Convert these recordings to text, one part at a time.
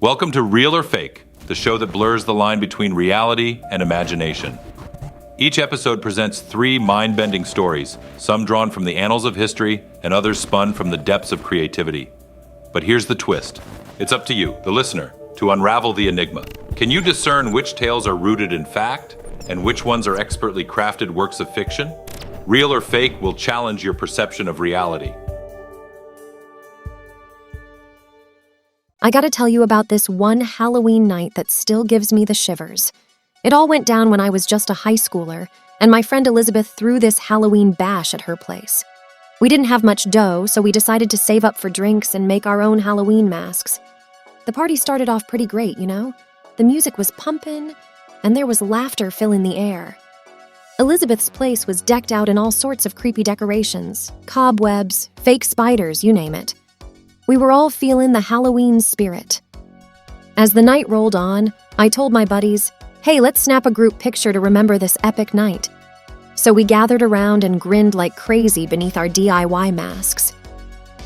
Welcome to Real or Fake, the show that blurs the line between reality and imagination. Each episode presents 3 mind-bending stories, some drawn from the annals of history and others spun from the depths of creativity. But here's the twist. It's up to you, the listener, to unravel the enigma. Can you discern which tales are rooted in fact and which ones are expertly crafted works of fiction? Real or Fake will challenge your perception of reality. I gotta tell you about this one Halloween night that still gives me the shivers. It all went down when I was just a high schooler, and my friend Elizabeth threw this Halloween bash at her place. We didn't have much dough, so we decided to save up for drinks and make our own Halloween masks. The party started off pretty great, you know? The music was pumping, and there was laughter filling the air. Elizabeth's place was decked out in all sorts of creepy decorations, cobwebs, fake spiders, you name it. We were all feeling the Halloween spirit. As the night rolled on, I told my buddies, hey, let's snap a group picture to remember this epic night. So we gathered around and grinned like crazy beneath our DIY masks.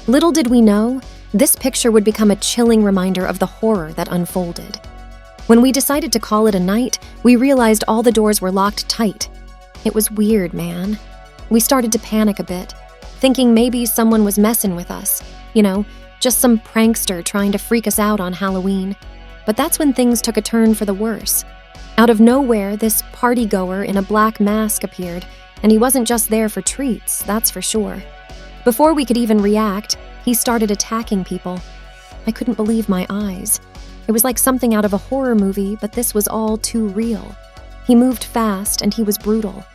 Little did we know, this picture would become a chilling reminder of the horror that unfolded. When we decided to call it a night, we realized all the doors were locked tight. It was weird, man. We started to panic a bit, thinking maybe someone was messing with us, just some prankster trying to freak us out on Halloween. But that's when things took a turn for the worse. Out of nowhere, this party-goer in a black mask appeared, and he wasn't just there for treats, that's for sure. Before we could even react, he started attacking people. I couldn't believe my eyes. It was like something out of a horror movie, but this was all too real. He moved fast, and he was brutal.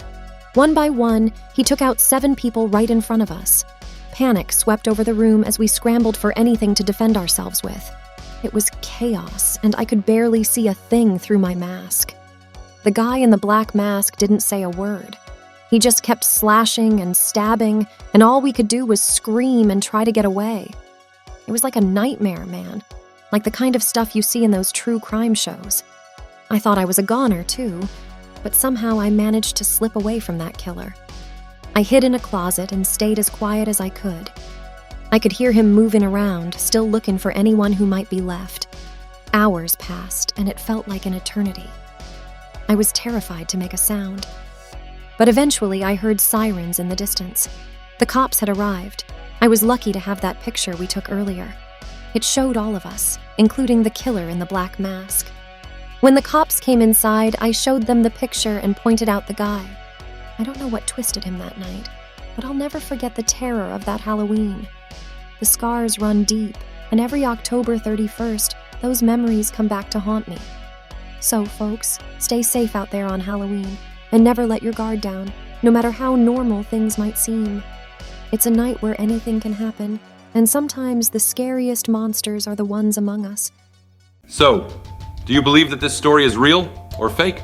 One by one, he took out 7 people right in front of us. Panic swept over the room as we scrambled for anything to defend ourselves with. It was chaos, and I could barely see a thing through my mask. The guy in the black mask didn't say a word. He just kept slashing and stabbing, and all we could do was scream and try to get away. It was like a nightmare, man. Like the kind of stuff you see in those true crime shows. I thought I was a goner, too, but somehow I managed to slip away from that killer. I hid in a closet and stayed as quiet as I could. I could hear him moving around, still looking for anyone who might be left. Hours passed, and it felt like an eternity. I was terrified to make a sound. But eventually I heard sirens in the distance. The cops had arrived. I was lucky to have that picture we took earlier. It showed all of us, including the killer in the black mask. When the cops came inside, I showed them the picture and pointed out the guy. I don't know what twisted him that night, but I'll never forget the terror of that Halloween. The scars run deep, and every October 31st, those memories come back to haunt me. So, folks, stay safe out there on Halloween, and never let your guard down, no matter how normal things might seem. It's a night where anything can happen, and sometimes the scariest monsters are the ones among us. So, do you believe that this story is real or fake?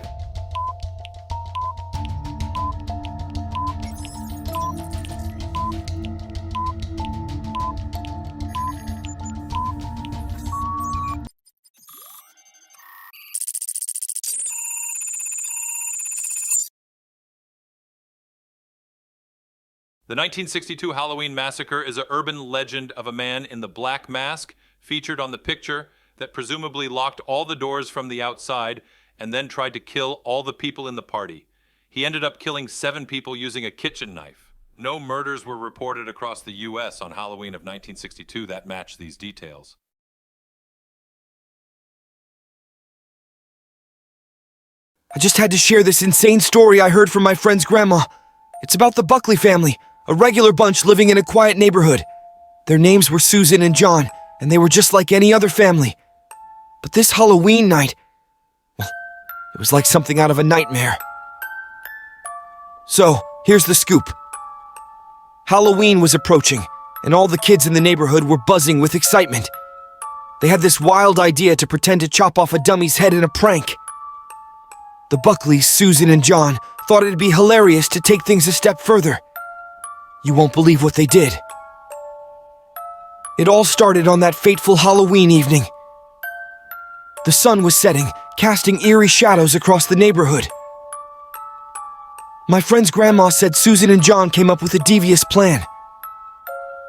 The 1962 Halloween massacre is an urban legend of a man in the black mask featured on the picture that presumably locked all the doors from the outside and then tried to kill all the people in the party. He ended up killing 7 people using a kitchen knife. No murders were reported across the U.S. on Halloween of 1962 that matched these details. I just had to share this insane story I heard from my friend's grandma. It's about the Buckley family, a regular bunch living in a quiet neighborhood. Their names were Susan and John, and they were just like any other family. But this Halloween night, well, it was like something out of a nightmare. So, here's the scoop. Halloween was approaching, and all the kids in the neighborhood were buzzing with excitement. They had this wild idea to pretend to chop off a dummy's head in a prank. The Buckleys, Susan and John, thought it'd be hilarious to take things a step further. You won't believe what they did. It all started on that fateful Halloween evening. The sun was setting, casting eerie shadows across the neighborhood. My friend's grandma said Susan and John came up with a devious plan.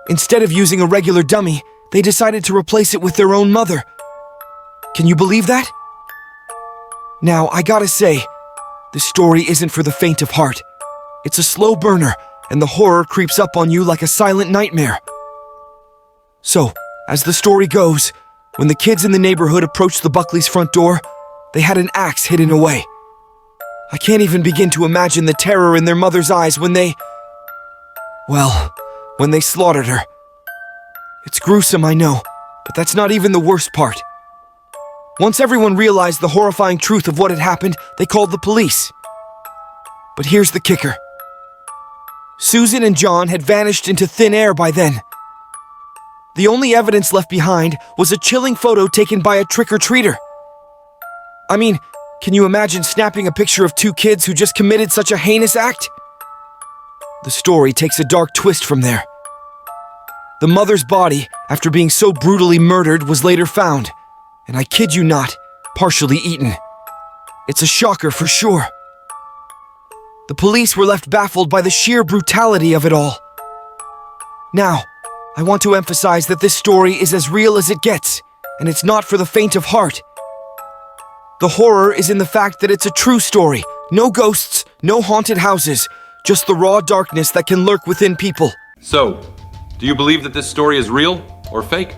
Instead of using a regular dummy, they decided to replace it with their own mother. Can you believe that? Now, I gotta say, this story isn't for the faint of heart. It's a slow burner, and the horror creeps up on you like a silent nightmare. So, as the story goes, when the kids in the neighborhood approached the Buckleys' front door, they had an axe hidden away. I can't even begin to imagine the terror in their mother's eyes when they slaughtered her. It's gruesome, I know, but that's not even the worst part. Once everyone realized the horrifying truth of what had happened, they called the police. But here's the kicker. Susan and John had vanished into thin air by then. The only evidence left behind was a chilling photo taken by a trick-or-treater. I mean, can you imagine snapping a picture of two kids who just committed such a heinous act? The story takes a dark twist from there. The mother's body, after being so brutally murdered, was later found, and I kid you not, partially eaten. It's a shocker for sure. The police were left baffled by the sheer brutality of it all. Now, I want to emphasize that this story is as real as it gets, and it's not for the faint of heart. The horror is in the fact that it's a true story. No ghosts, no haunted houses, just the raw darkness that can lurk within people. So, do you believe that this story is real or fake?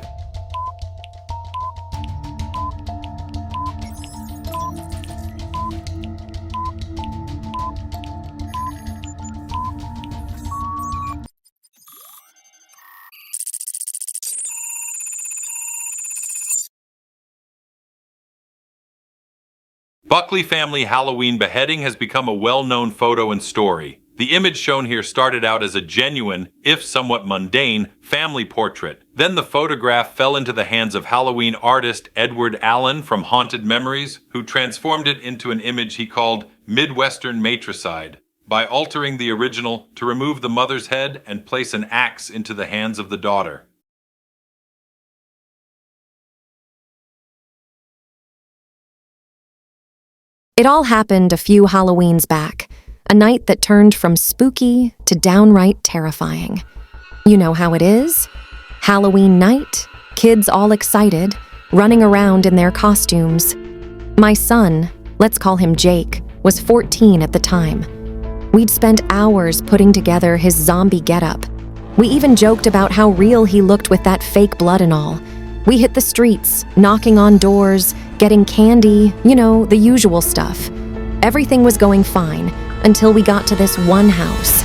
Buckley family Halloween beheading has become a well-known photo and story. The image shown here started out as a genuine, if somewhat mundane, family portrait. Then the photograph fell into the hands of Halloween artist Edward Allen from Haunted Memories, who transformed it into an image he called Midwestern Matricide, by altering the original to remove the mother's head and place an axe into the hands of the daughter. It all happened a few Halloweens back, a night that turned from spooky to downright terrifying. You know how it is? Halloween night, kids all excited, running around in their costumes. My son, let's call him Jake, was 14 at the time. We'd spent hours putting together his zombie getup. We even joked about how real he looked with that fake blood and all. We hit the streets, knocking on doors, getting candy, the usual stuff. Everything was going fine until we got to this one house.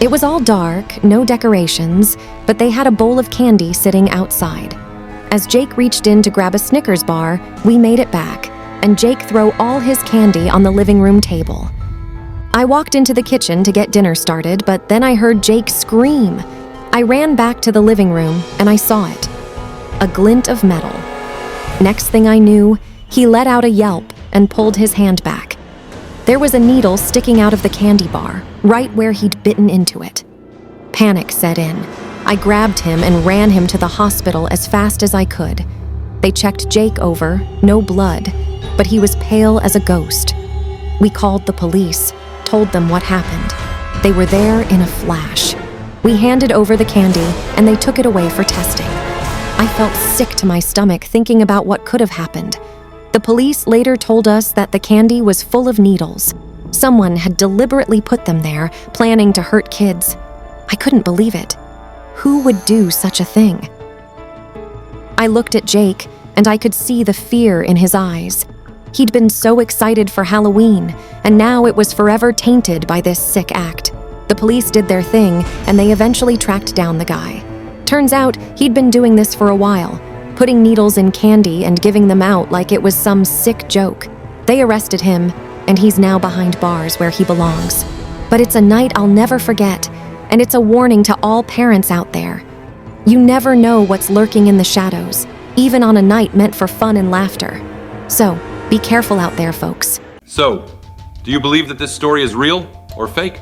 It was all dark, no decorations, but they had a bowl of candy sitting outside. As Jake reached in to grab a Snickers bar, we made it back, and Jake threw all his candy on the living room table. I walked into the kitchen to get dinner started, but then I heard Jake scream. I ran back to the living room, and I saw it. A glint of metal. Next thing I knew, he let out a yelp and pulled his hand back. There was a needle sticking out of the candy bar, right where he'd bitten into it. Panic set in. I grabbed him and ran him to the hospital as fast as I could. They checked Jake over, no blood, but he was pale as a ghost. We called the police, told them what happened. They were there in a flash. We handed over the candy, and they took it away for testing. I felt sick to my stomach thinking about what could have happened. The police later told us that the candy was full of needles. Someone had deliberately put them there, planning to hurt kids. I couldn't believe it. Who would do such a thing? I looked at Jake, and I could see the fear in his eyes. He'd been so excited for Halloween, and now it was forever tainted by this sick act. The police did their thing, and they eventually tracked down the guy. Turns out he'd been doing this for a while, putting needles in candy and giving them out like it was some sick joke. They arrested him, and he's now behind bars where he belongs. But it's a night I'll never forget, and it's a warning to all parents out there. You never know what's lurking in the shadows, even on a night meant for fun and laughter. So, be careful out there, folks. So, do you believe that this story is real or fake?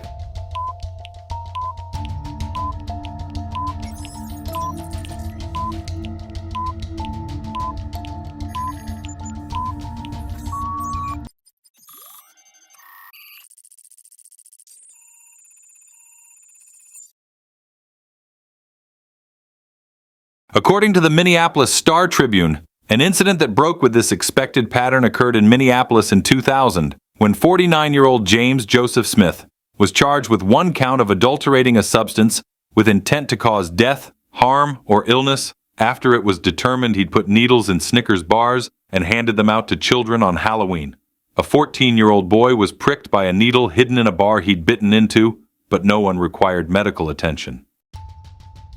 According to the Minneapolis Star Tribune, An incident that broke with this expected pattern occurred in Minneapolis in 2000, when 49-year-old James Joseph Smith was charged with 1 count of adulterating a substance with intent to cause death, harm, or illness after it was determined he'd put needles in Snickers bars and handed them out to children on Halloween. A 14-year-old boy was pricked by a needle hidden in a bar he'd bitten into, but no one required medical attention.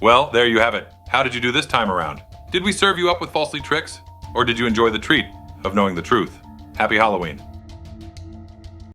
Well, there you have it. How did you do this time around? Did we serve you up with falsely tricks? Or did you enjoy the treat of knowing the truth? Happy Halloween.